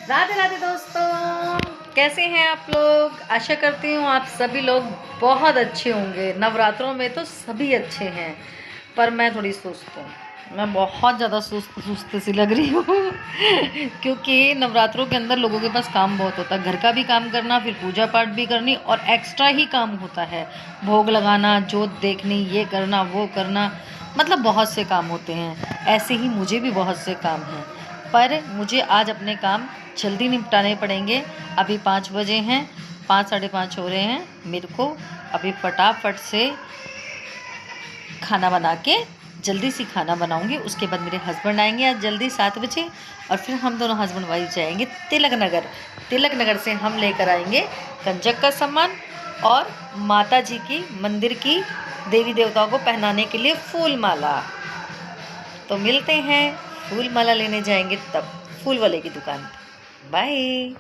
राधे राधे दोस्तों, कैसे हैं आप लोग। आशा करती हूँ आप सभी लोग बहुत अच्छे होंगे। नवरात्रों में तो सभी अच्छे हैं, पर मैं थोड़ी सुस्त हूँ। मैं बहुत ज़्यादा सुस्त सुस्त सी लग रही हूँ क्योंकि नवरात्रों के अंदर लोगों के पास काम बहुत होता है। घर का भी काम करना, फिर पूजा पाठ भी करनी, और एक्स्ट्रा ही काम होता है। भोग लगाना, जोत देखनी, ये करना वो करना, मतलब बहुत से काम होते हैं। ऐसे ही मुझे भी बहुत से काम हैं, पर मुझे आज अपने काम जल्दी निपटाने पड़ेंगे। अभी 5 बजे हैं, 5 साढ़े 5 हो रहे हैं। मेरे को अभी फटाफट से खाना बना के जल्दी से खाना बनाऊंगी। उसके बाद मेरे हस्बैंड आएंगे आज जल्दी 7 बजे, और फिर हम दोनों हस्बैंड वाइफ जाएंगे तिलक नगर। तिलक नगर से हम लेकर आएंगे कंजक का सामान और माता जी की मंदिर की देवी देवताओं को पहनाने के लिए फूल माला। तो मिलते हैं, फूल माला लेने जाएंगे तब फूल वाले की दुकान पे। बाय।